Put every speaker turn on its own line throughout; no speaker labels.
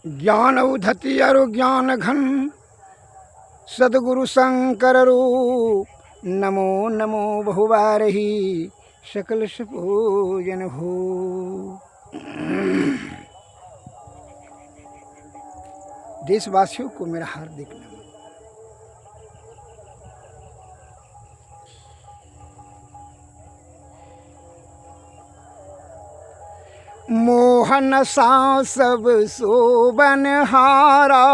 ज्ञान उधति अरु ज्ञान घन सदगुरु शंकर रूप। नमो नमो बहुबारही सकल सुपूजन हो। देशवासियों को मेरा हार्दिक नमन। मोहन सा सब शोभन हारा,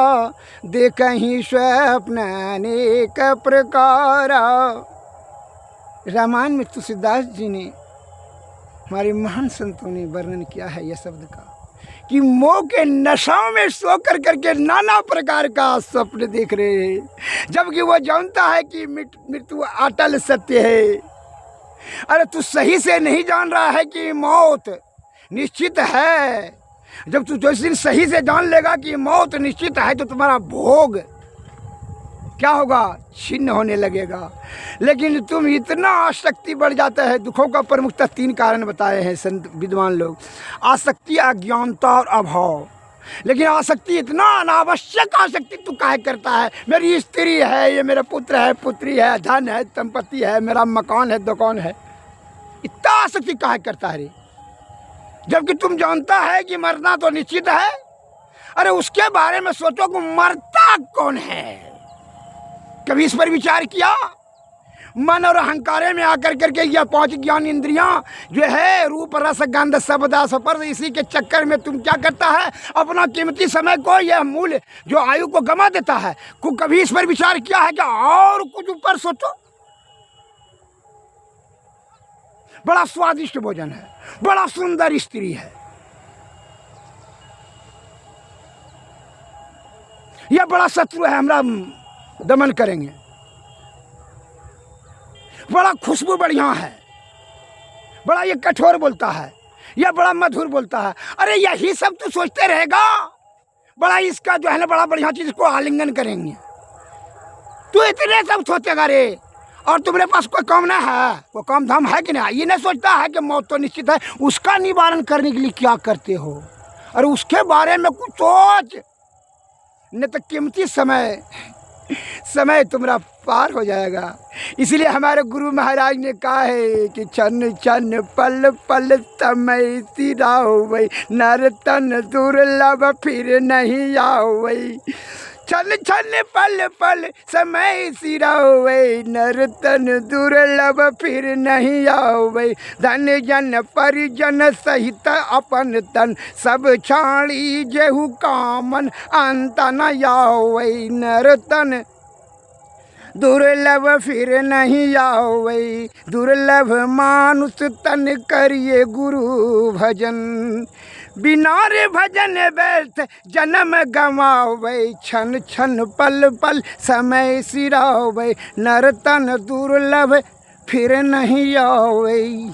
देखहि स्वप्न अनेक प्रकारा। रामायण में तुलसीदास जी ने, हमारे महान संतों ने वर्णन किया है यह शब्द का कि मोह के नशाओं में सो करके नाना प्रकार का स्वप्न देख रहे हैं, जबकि वो जानता है कि मृत्यु अटल सत्य है। अरे तू सही से नहीं जान रहा है कि मौत निश्चित है। जब तू जिस दिन सही से जान लेगा कि मौत निश्चित है तो तुम्हारा भोग क्या होगा, छिन्न होने लगेगा। लेकिन तुम इतना आसक्ति बढ़ जाता है। दुखों का प्रमुखतः 3 कारण बताए हैं संत विद्वान लोग। आसक्ति, अज्ञानता और अभाव। लेकिन आसक्ति इतना अनावश्यक आसक्ति तू काहे करता है। मेरी स्त्री है, ये मेरा पुत्र है, पुत्री है, धन है, संपत्ति है, मेरा मकान है, दुकान है, इतना आसक्ति काहे करता है रे, जबकि तुम जानता है कि मरना तो निश्चित है। अरे उसके बारे में सोचो कि मरता कौन है। कभी इस पर विचार किया? मन और अहंकारे में आकर करके यह 5 ज्ञान इंद्रियां जो है, रूप रस गंध शब्द स्पर्श, इसी के चक्कर में तुम क्या करता है, अपना कीमती समय को, यह मूल्य जो आयु को गंवा देता है। कभी इस पर विचार किया है कि और कुछ ऊपर सोचो। बड़ा स्वादिष्ट भोजन है, बड़ा सुंदर स्त्री है, यह बड़ा शत्रु है, हमरा दमन करेंगे, बड़ा खुशबू बढ़िया है, बड़ा ये कठोर बोलता है, यह बड़ा मधुर बोलता है। अरे यही सब तू सोचते रहेगा। बड़ा इसका जो है ना, बड़ा बढ़िया चीज को आलिंगन करेंगे, तू इतने सब सोचेगा रे। और तुम्हारे पास कोई काम ना है, कोई काम धाम है कि नहीं। ये नहीं सोचता है कि मौत तो निश्चित है, उसका निवारण करने के लिए क्या करते हो। और उसके बारे में कुछ सोच, नहीं तो कीमती समय तुम्हारा पार हो जाएगा। इसलिए हमारे गुरु महाराज ने कहा है कि छन छन पल पल समय सिरा होवै, नर तन दुर्लभ फिर नहीं आवै। छन छन पल पल समय सिरा होवै, नर तन दुर्लभ फिर नहीं आवै। धन जन परिजन सहित अपन तन, सब छाड़ी जेहु कामन अंत न आवै। नर तन दुर्लभ फिर नहीं आवै, दुर्लभ मानुष तन करिए गुरु भजन। बिना रे भजन व्यर्थ जन्म गंवावै, छन छन पल पल समय सिरावै। नर तन दुर्लभ फिर नहीं आवै।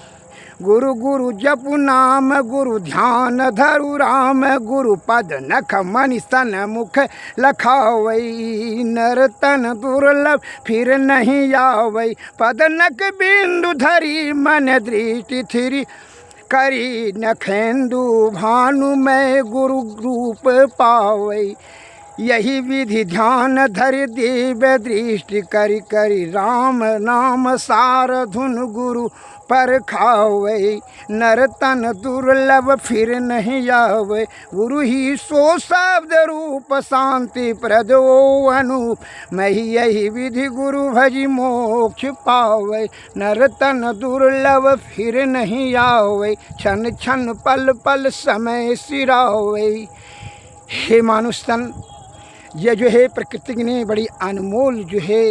गुरु गुरु जपु नाम, गुरु ध्यान धरु राम, गुरु पद नख मनि स्तन मुख लखावै। नर तन दुर्लभ फिर नहीं आवै, पद नख बिंदु धरी मन दृष्टि थिरी। करी नखेंदु भानु में गुरु रूप पावै, यही विधि ध्यान धरि दिव्य दृष्टि। करी करी राम नाम सार धुन गुरु पर खावै। नर तन दुर्लभ फिर नहीं आवै, गुरु ही सो शब्द रूप शांति प्रद अनूप। मैं यही विधि गुरु भजी मोक्ष पावै। नर तन दुर्लभ फिर नहीं आवै, छन छन पल पल समय सिरावै। हे मानुष तन, यह जो है प्रकृति ने बड़ी अनमोल जो है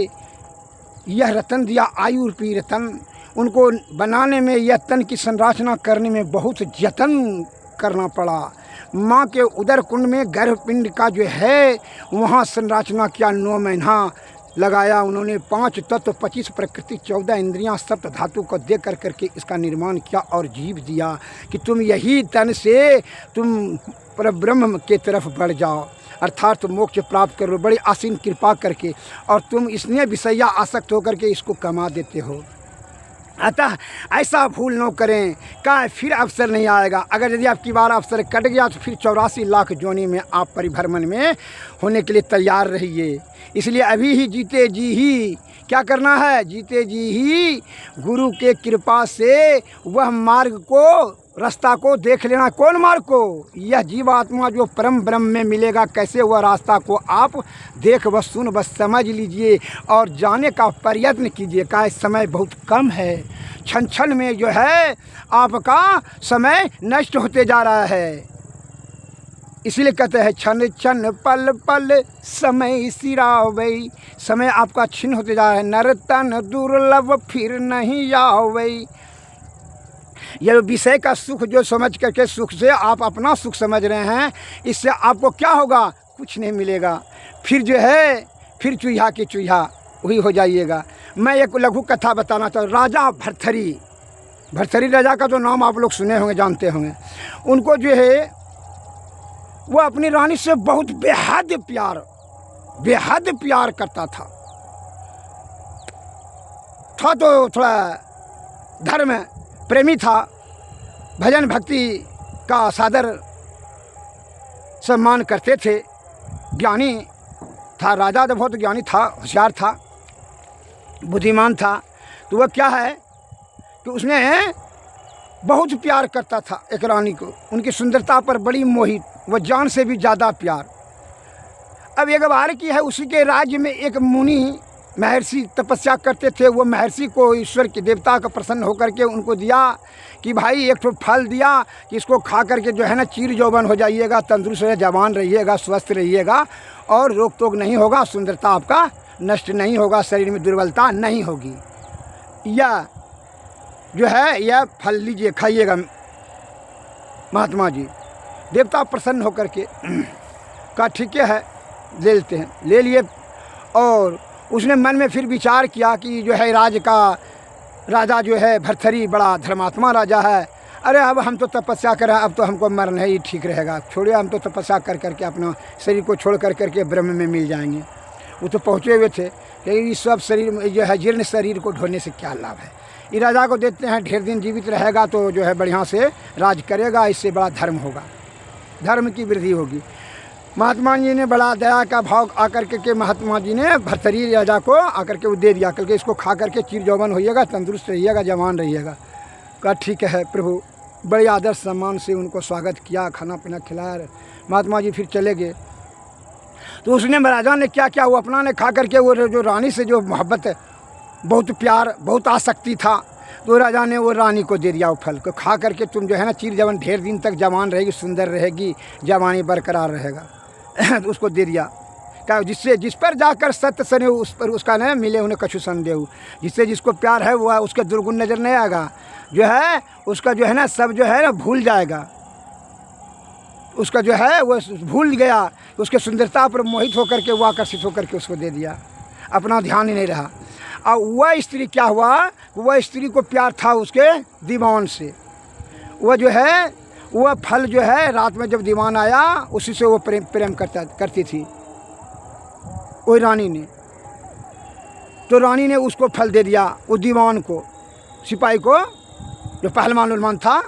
यह रतन दिया, आयु रूपी रतन। उनको बनाने में, यह तन की संरचना करने में बहुत जतन करना पड़ा। माँ के उदर कुंड में गर्भपिंड का जो है वहाँ संरचना किया, 9 महीना लगाया उन्होंने। 5 तत्व, 25 प्रकृति, 14 इंद्रियां, सप्त धातु को दे करके इसका निर्माण किया और जीव दिया कि तुम यही तन से तुम परब्रह्म के तरफ बढ़ जाओ, अर्थात मोक्ष प्राप्त करो बड़ी आसीन कृपा करके। और तुम इसमें विषया आसक्त होकर के इसको कमा देते हो। अतः ऐसा भूल न करें, का फिर अवसर नहीं आएगा। अगर यदि आपकी बार अवसर कट गया तो फिर 84 लाख जोनी में आप परिभ्रमण में होने के लिए तैयार रहिए। इसलिए अभी ही जीते जी ही क्या करना है, जीते जी ही गुरु के कृपा से वह मार्ग को, रास्ता को देख लेना। कौन मार्ग को? यह जीवात्मा जो परम ब्रह्म में मिलेगा, कैसे वह रास्ता को आप देख व सुन व समझ लीजिए और जाने का प्रयत्न कीजिए। का समय बहुत कम है, क्षण क्षण में जो है आपका समय नष्ट होते जा रहा है। इसलिए कहते हैं क्षण क्षण पल पल समय सिरावै, समय आपका क्षीण होते जा रहा है। नर तन दुर्लभ फिर नहीं आवै। यह विषय का सुख जो समझ करके सुख से आप अपना सुख समझ रहे हैं, इससे आपको क्या होगा? कुछ नहीं मिलेगा। फिर जो है फिर चूहा की चूहा वही हो जाइएगा। मैं एक लघु कथा बताना चाहूँ। राजा भर्तृहरि, भर्तृहरि राजा का तो नाम आप लोग सुने होंगे, जानते होंगे। उनको जो है वो अपनी रानी से बहुत बेहद प्यार करता था तो थोड़ा धर्म प्रेमी था, भजन भक्ति का सादर सम्मान करते थे, ज्ञानी था। राजा तो बहुत ज्ञानी था, होशियार था, बुद्धिमान था। तो वह क्या है कि उसने बहुत प्यार करता था एक रानी को, उनकी सुंदरता पर बड़ी मोहित, वह जान से भी ज़्यादा प्यार। अब एक बार की है, उसी के राज्य में एक मुनि महर्षि तपस्या करते थे। वो महर्षि को ईश्वर के देवता का प्रसन्न होकर के उनको दिया कि भाई एक तो फल दिया कि इसको खा करके जो है ना चीर यौवन हो जाइएगा, तंदुरुस्त रहे, जवान रहिएगा, स्वस्थ रहिएगा और रोग टोग नहीं होगा, सुंदरता आपका नष्ट नहीं होगा, शरीर में दुर्बलता नहीं होगी। या जो है यह फल लीजिए, खाइएगा महात्मा जी। देवता प्रसन्न होकर के कहा ठीक है ले लेते हैं, ले लिए। और उसने मन में फिर विचार किया कि जो है राजा जो है भर्तृहरि बड़ा धर्मात्मा राजा है। अरे अब हम तो तपस्या करें, अब तो हमको मरना ही ठीक रहेगा, छोड़िए हम तो तपस्या कर करके अपना शरीर को छोड़ कर करके ब्रह्म में मिल जाएंगे। वो तो पहुँचे हुए थे कि इस सब शरीर में जो है जीर्ण शरीर को ढोने से क्या लाभ है। ये राजा को देते हैं, ढेर दिन जीवित रहेगा तो जो है बढ़िया से राज करेगा, इससे बड़ा धर्म होगा, धर्म की वृद्धि होगी। महात्मा जी ने बड़ा दया का भाव आकर के महात्मा जी ने भर्तृहरि राजा को आकर के वो दे दिया, करके इसको खा करके चीर यौवन होइएगा, तंदुरुस्त रहिएगा, जवान रहिएगा। कहा ठीक है प्रभु। बड़े आदर सम्मान से उनको स्वागत किया, खाना पीना खिलाया। महात्मा जी फिर चले गए। तो उसने राजा ने क्या किया, वो अपना ने खा करके वो जो रानी से जो मोहब्बत, बहुत प्यार, बहुत आसक्ति था, तो राजा ने वो रानी को दे दिया वो फल को। खा करके तुम जो है ना चीर जवान, ढेर दिन तक जवान रहेगी, सुंदर रहेगी, जवानी बरकरार रहेगा। तो उसको दे दिया। क्या जिससे जिस पर जाकर सत्य सने उस पर उसका न मिले उन्हें कछु संदेह। जिससे जिसको प्यार है वो उसके दुर्गुण नज़र नहीं आएगा, जो है उसका जो है ना सब जो है ना भूल जाएगा, उसका जो है वो भूल गया, उसके सुंदरता पर मोहित होकर के वो आकर्षित होकर के उसको दे दिया, अपना ध्यान ही नहीं रहा। और वह स्त्री क्या हुआ, वह स्त्री को प्यार था उसके दीवान से। वह जो है वह फल जो है रात में जब दीवान आया उसी से वो प्रेम करती थी वही रानी ने। तो रानी ने उसको फल दे दिया, वो दीवान को, सिपाही को जो पहलवान उलमान था,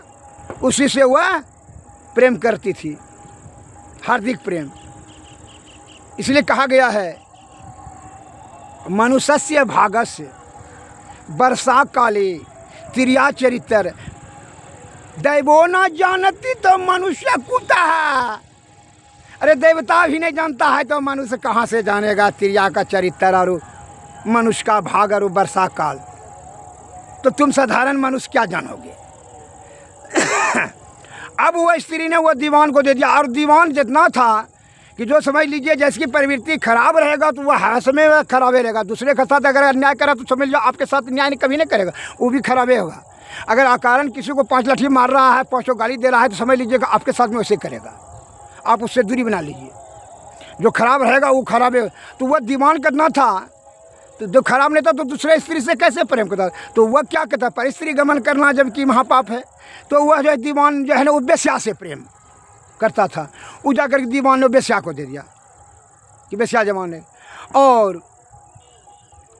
उसी से वह प्रेम करती थी, हार्दिक प्रेम। इसलिए कहा गया है मनुष्य भागस्य वर्षा काले तिरिया चरित्र दैवो न जानती तो मनुष्य कुता है। अरे देवता भी नहीं जानता है तो मनुष्य कहाँ से जानेगा तिरिया का चरित्र और मनुष्य का भाग और वर्षा काल। तो तुम साधारण मनुष्य क्या जानोगे। अब वह स्त्री ने वो दीवान को दे दिया, और दीवान जितना था कि जो समझ लीजिए जैसी प्रवृत्ति खराब रहेगा तो वह हर समय खराब ही रहेगा। दूसरे के साथ अगर अन्याय करा तो समझ लो आपके साथ न्याय कभी नहीं करेगा, वो भी खराब ही होगा। अगर अकारण किसी को 5 लाठी मार रहा है, 5 गाली दे रहा है, तो समझ लीजिएगा आपके साथ में वैसे करेगा, आप उससे दूरी बना लीजिए। जो खराब रहेगा वो खराब है। तो वह दीवान करना था, तो जो खराब नहीं था तो दूसरे स्त्री से कैसे प्रेम करता। तो वह क्या कहता, पर स्त्री गमन करना जबकि महापाप है। तो वह जो दीवान जो है ना वो बेस्या से प्रेम करता था। वो जाकर दीवान ने बेस्या को दे दिया कि बेस्या जवान है। और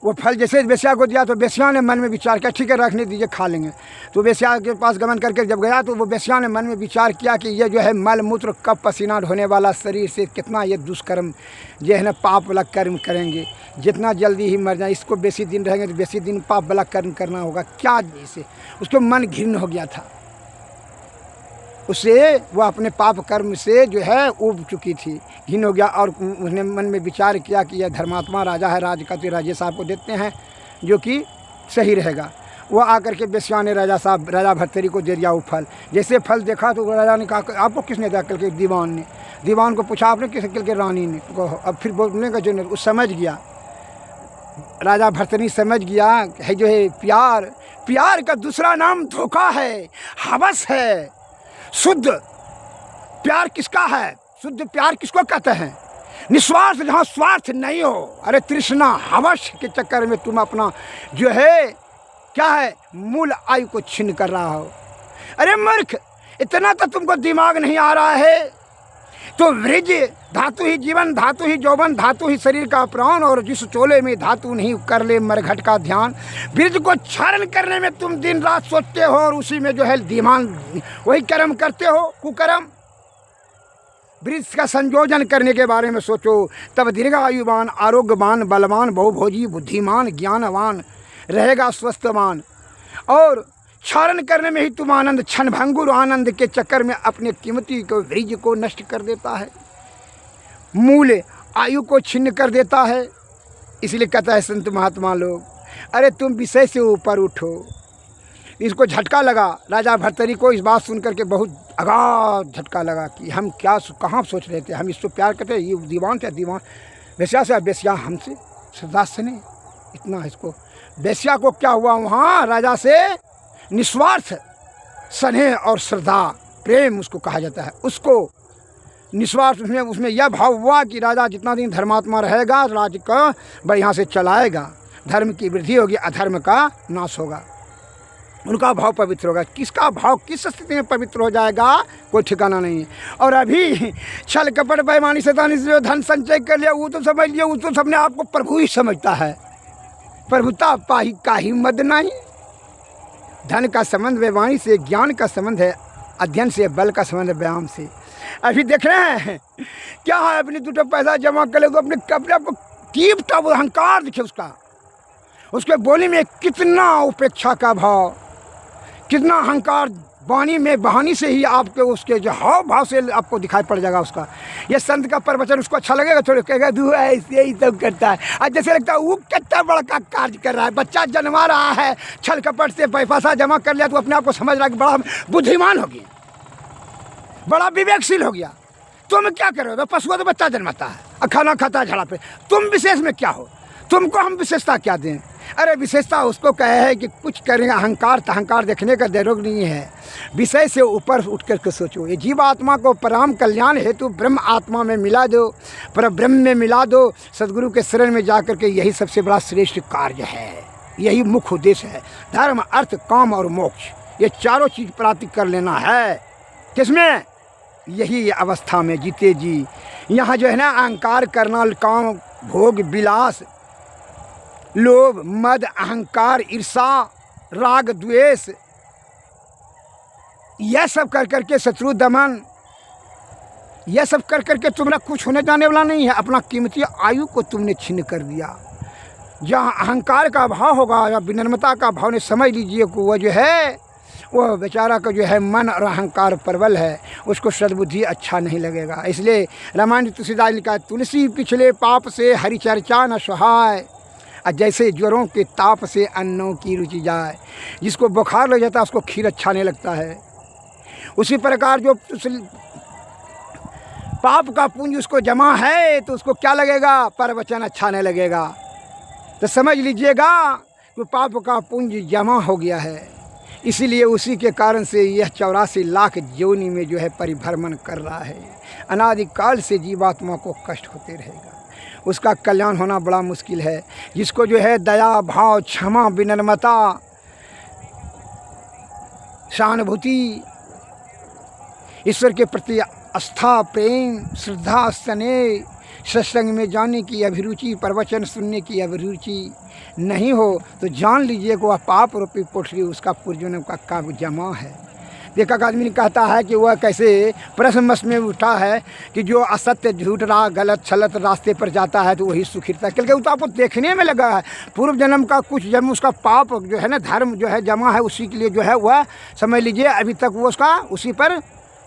वो फल जैसे वेश्या को दिया तो वेश्या ने मन में विचार किया ठीक है रखने दीजिए खा लेंगे। तो वेश्या के पास गमन करके जब गया तो वो वेश्या ने मन में विचार किया कि ये जो है मल मूत्र कप पसीना ढोने वाला शरीर से कितना ये दुष्कर्म जो है ना पाप वाला कर्म करेंगे, जितना जल्दी ही मर जाए, इसको बेसी दिन रहेंगे तो बेसी दिन पाप वाला कर्म करना होगा क्या। इसे उसको मन घिन्न हो गया था, उससे वो अपने पाप कर्म से जो है उब चुकी थी, घिन हो गया। और उसने मन में विचार किया कि यह धर्मात्मा राजा है, राज का तो राजे साहब को देते हैं जो कि सही रहेगा। वो आकर के वेश्या ने राजा भर्तरी को दे दिया वो फल। जैसे फल देखा तो राजा ने कहा आपको किसने दिया? कल के दीवान ने। दीवान को पूछा आपने किस? कल के रानी ने। अब फिर बोलने का जो नहीं, वो समझ गया, राजा भर्तरी समझ गया है जो है प्यार, प्यार का दूसरा नाम धोखा है, हवस है। शुद्ध प्यार किसका है? शुद्ध प्यार किसको कहते हैं? निस्वार्थ, जहाँ स्वार्थ नहीं हो। अरे तृष्णा हवस के चक्कर में तुम अपना जो है क्या है मूल आयु को छीन कर रहा हो। अरे मूर्ख, इतना तो तुमको दिमाग नहीं आ रहा है। तो वृज धातु ही जीवन, धातु ही यौवन, धातु ही शरीर का प्राण, और जिस चोले में धातु नहीं कर ले मरघट का ध्यान। वृज को क्षरण करने में तुम दिन रात सोचते हो और उसी में जो है दिमाग वही कर्म करते हो, कुकर्म। वृक्ष का संयोजन करने के बारे में सोचो, तब दीर्घायुवान, आरोग्यवान, बलवान, बहुभोजी, बुद्धिमान, ज्ञानवान रहेगा, स्वस्थवान। और क्षरण करने में ही तुम आनंद, क्षणभंगुर आनंद के चक्कर में अपने कीमती को वृक्ष को नष्ट कर देता है, मूल आयु को छिन्न कर देता है। इसलिए कहता है संत महात्मा लोग, अरे तुम विषय से ऊपर उठो। इसको झटका लगा, राजा भर्तरी को इस बात सुन करके बहुत अगाध झटका लगा कि हम क्या कहाँ सोच रहे थे, हम इसको प्यार करते, ये दीवान से दीवान, वेश्या से वेश्या हमसे श्रद्धा से नहीं, इतना इसको। वेश्या को क्या हुआ वहाँ? राजा से निस्वार्थ स्नेह और श्रद्धा, प्रेम उसको कहा जाता है, उसको निस्वार्थ। उसमें यह भाव हुआ कि राजा जितना दिन धर्मात्मा रहेगा राज्य का बढ़िया से चलाएगा, धर्म की वृद्धि होगी, अधर्म का नाश होगा, उनका भाव पवित्र होगा। किसका भाव किस स्थिति में पवित्र हो जाएगा कोई ठिकाना नहीं है। और अभी छल कपट बेईमानी शैतानी से जो धन संचय कर लिया वो तो समझ लिया, वो तो सबने आपको प्रभु ही समझता है। प्रभुता पाही का ही मद नहीं। धन का संबंध बेईमानी से, ज्ञान का संबंध है अध्ययन से, बल का संबंध है व्यायाम से। अभी देख रहे हैं क्या है, अपने दूटा पैसा जमा कर ले तो अपने कपड़े आपको टीप टाप अहंकार दिखे उसका, उसके बोली में कितना उपेक्षा का भाव, कितना अहंकार, वाणी में बहानी से ही आपके उसके जो हाव भाव से आपको दिखाई पड़ जाएगा उसका। ये संत का प्रवचन उसको अच्छा लगेगा, थोड़ा कहेगा तू ऐसे ही सब करता है। आज जैसे लगता है वो कितना बड़ा कार्य कर रहा है, बच्चा जन्मा रहा है, छल कपट से पैसा जमा कर लिया तो अपने आप को समझ रहा है कि बड़ा बुद्धिमान हो गया, बड़ा विवेकशील हो गया। तुम क्या करोगे? पशुओं तो बच्चा जन्माता है, खाना खाता है झाड़ा पे, तुम विशेष में क्या हो? तुमको हम विशेषता क्या दें? अरे विशेषता उसको कहे है कि कुछ करेंगे, अहंकार तो अहंकार देखने का दैरोग नहीं है। विषय से ऊपर उठ करके सोचो। ये जीव आत्मा को परम कल्याण हेतु ब्रह्म आत्मा में मिला दो, पर ब्रह्म में मिला दो, सदगुरु के शरण में जा करके यही सबसे बड़ा श्रेष्ठ कार्य है, यही मुख्य उद्देश्य है। धर्म, अर्थ, काम और मोक्ष, ये चारों चीज़ प्राप्त कर लेना है। किसमें? यही अवस्था में जीते जी। यहाँ जो है ना अहंकार करना, काम, भोग, विलास, लोभ, मद, अहंकार, ईर्षा, राग, द्वेष, यह सब कर करके शत्रु दमन, यह सब कर करके तुम्हारा कुछ होने जाने वाला नहीं है। अपना कीमती आयु को तुमने छीन कर दिया। जहाँ अहंकार का भाव होगा या विनम्रता का भाव ने समझ लीजिए कि वह जो है वो बेचारा का जो है मन और अहंकार प्रबल है, उसको सद्बुद्धि अच्छा नहीं लगेगा। इसलिए रामायण तुलसीदास लिखा है, तुलसी पिछले पाप से हरि चर्चा न सहाय, जैसे ज्वरों के ताप से अन्नों की रुचि जाए। जिसको बुखार लग जाता है उसको खीर अच्छा नहीं लगता है। उसी प्रकार जो पाप का पुंज उसको जमा है तो उसको क्या लगेगा? प्रवचन अच्छा नहीं लगेगा। तो समझ लीजिएगा कि पाप का पुंज जमा हो गया है, इसीलिए उसी के कारण से यह 84 लाख योनि में जो है परिभ्रमण कर रहा है। अनादिकाल से जीवात्मा को कष्ट होते रहेगा, उसका कल्याण होना बड़ा मुश्किल है। जिसको जो है दया, भाव, क्षमा, विनम्रता, सहानुभूति, ईश्वर के प्रति आस्था, प्रेम, श्रद्धा, स्नेह, सत्संग में जाने की अभिरुचि, प्रवचन सुनने की अभिरुचि, नहीं हो तो जान लीजिए कि वह पाप रूपी पोटली उसका पुरजों का काब जमा है। देखा आदमी ने कहता है कि वह कैसे प्रश्न मस में उठा है कि जो असत्य झूठ रहा गलत छलत रास्ते पर जाता है तो वही सुखी रहता है, क्योंकि वो तो आपको देखने में लगा है। पूर्व जन्म का कुछ जन्म उसका पाप जो है ना धर्म जो है जमा है, उसी के लिए जो है वह समझ लीजिए अभी तक वो उसका उसी पर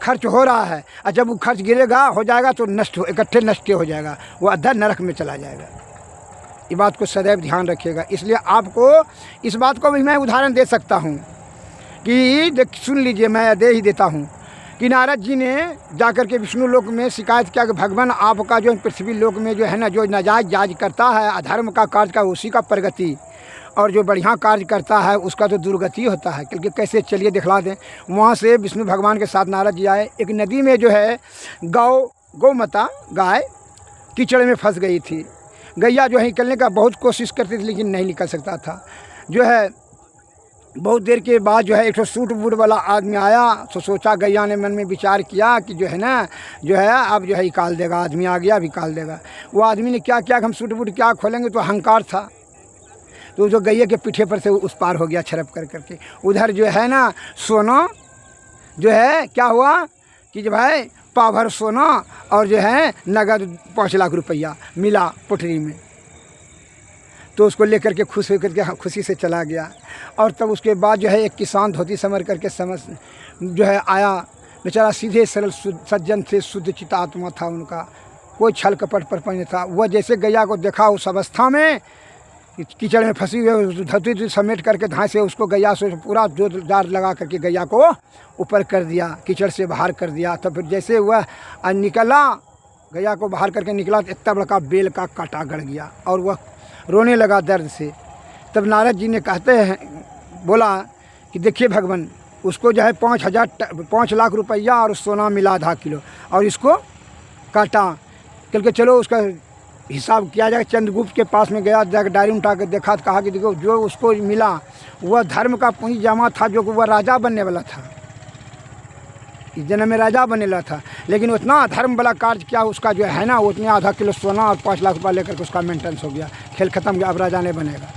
खर्च हो रहा है। और जब वो खर्च गिरेगा हो जाएगा तो इकट्ठे नष्ट हो जाएगा, वो अधर नरक में चला जाएगा। ये बात को सदैव ध्यान रखिएगा। इसलिए आपको इस बात को भी मैं उदाहरण दे सकता हूँ कि सुन लीजिए, मैं दे ही देता हूँ कि नारद जी ने जाकर के विष्णु लोक में शिकायत किया कि भगवान आपका जो पृथ्वी लोक में जो है ना जो नाजायज जाज करता है अधर्म का कार्य का उसी का प्रगति, और जो बढ़िया कार्य करता है उसका तो दुर्गति होता है। क्योंकि कैसे चलिए दिखला दें। वहाँ से विष्णु भगवान के साथ नारद जी आए। एक नदी में जो है गौ माता गाय कीचड़ में फंस गई थी। गैया जो है निकलने का बहुत कोशिश करती थी लेकिन नहीं निकल सकता था। जो है बहुत देर के बाद जो है एक सूट बूट वाला आदमी आया तो सोचा, गैया ने मन में विचार किया कि जो है ना जो है अब जो है निकाल देगा, आदमी आ गया अब निकाल देगा। वो आदमी ने क्या किया कि हम सूट बूट क्या खोलेंगे, तो अहंकार था। तो जो गैया के पीठे पर से उस पार हो गया छरप कर करके। उधर जो है ना सोना जो है क्या हुआ कि जो है पाव भर सोना और जो है नगद 5 लाख रुपया मिला पोटरी में। तो उसको लेकर के खुश होकर के खुशी से चला गया। और तब उसके बाद जो है एक किसान धोती समर करके समझ जो है आया। बेचारा सीधे सरल सज्जन थे, शुद्ध चित्त आत्मा था उनका, कोई छल कपट पर नहीं था। वह जैसे गैया को देखा उस अवस्था में कीचड़ में फंसी हुई धोती समेट करके धाए से उसको गैया से पूरा जोरदार लगा करके गैया को ऊपर कर दिया, कीचड़ से बाहर कर दिया। तो फिर जैसे वह निकला गैया को बाहर करके निकला तो इतना बड़ा बेल का कांटा गड़ गया और वह रोने लगा दर्द से। तब नारद जी ने कहते हैं बोला कि देखिए भगवान, उसको जो है 5 लाख रुपया और सोना मिला आधा किलो और इसको काटा। क्योंकि चलो उसका हिसाब किया जाए। चंद्रगुप्त के पास में गया, जाकर डायरी उठा कर देखा तो कहा कि देखो जो उसको मिला वह धर्म का पूंजी जमा था, जो कि वह राजा बनने वाला था, इस जन्म में राजा बनने वाला था। लेकिन उतना धर्म वाला कार्य किया उसका जो है ना उतने आधा किलो सोना और 5 लाख रुपया लेकर के उसका मेंटेनेंस हो गया। खेल खत्म गया, अब राजा नहीं बनेगा,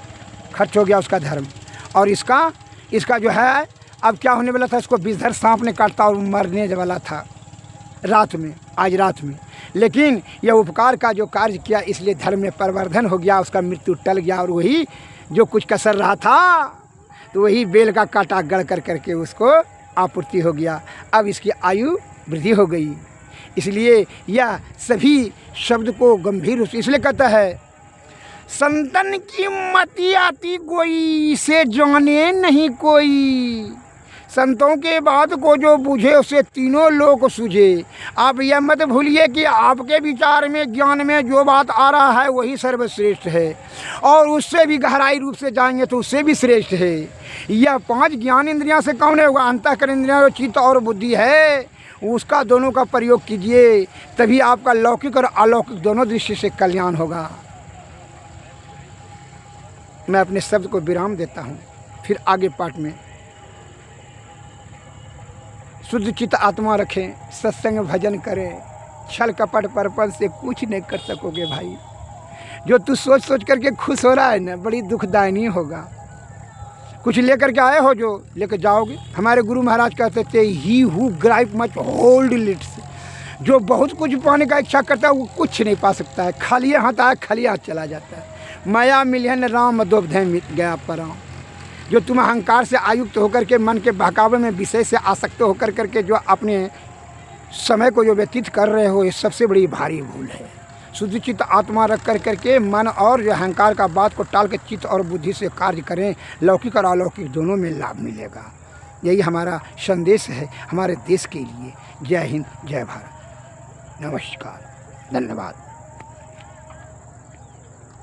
खर्च हो गया उसका धर्म। और इसका जो है अब क्या होने वाला था, इसको विषधर सांप ने काटा और मरने वाला था रात में, आज रात में। लेकिन यह उपकार का जो कार्य किया इसलिए धर्म में परिवर्धन हो गया, उसका मृत्यु टल गया। और वही जो कुछ कसर रहा था तो वही बेल का कांटा गड़ कर करके उसको आपूर्ति हो गया। अब इसकी आयु वृद्धि हो गई। इसलिए यह सभी शब्द को गंभीर रूप से इसलिए कहता है, संतन की मति आती कोई से जाने नहीं कोई। संतों के बात को जो बूझे उसे तीनों लोग सूझे। आप यह मत भूलिए कि आपके विचार में ज्ञान में जो बात आ रहा है वही सर्वश्रेष्ठ है, और उससे भी गहराई रूप से जाएंगे तो उससे भी श्रेष्ठ है। यह 5 ज्ञान इंद्रियां से कौन है, वह अंतःकरण इंद्रियां चित्त और बुद्धि है, उसका दोनों का प्रयोग कीजिए, तभी आपका लौकिक और अलौकिक दोनों दृष्टि से कल्याण होगा। मैं अपने शब्द को विराम देता हूँ, फिर आगे पाठ में। शुद्ध चित्त आत्मा रखें, सत्संग भजन करें, छल कपट परपन से कुछ नहीं कर सकोगे भाई। जो तू सोच सोच करके खुश हो रहा है ना, बड़ी दुखदायनी होगा। कुछ लेकर के आए हो जो लेकर जाओगे। हमारे गुरु महाराज कहते थे, he who gripe much hold little. जो बहुत कुछ पाने का इच्छा करता है वो कुछ नहीं पा सकता है, खाली हाथ आया खाली हाथ चला जाता है। माया मिलियन राम दोबधय मिट गया पराम। जो तुम अहंकार से आयुक्त होकर के मन के बहकावे में विषय से आसक्त होकर करके जो अपने समय को जो व्यतीत कर रहे हो, ये सबसे बड़ी भारी भूल है। शुद्ध चित्त आत्मा रख कर करके मन और जो अहंकार का बात को टाल के चित्त और बुद्धि से कार्य करें, लौकिक और अलौकिक दोनों में लाभ मिलेगा। यही हमारा संदेश है हमारे देश के लिए। जय हिंद, जय भारत, नमस्कार, धन्यवाद।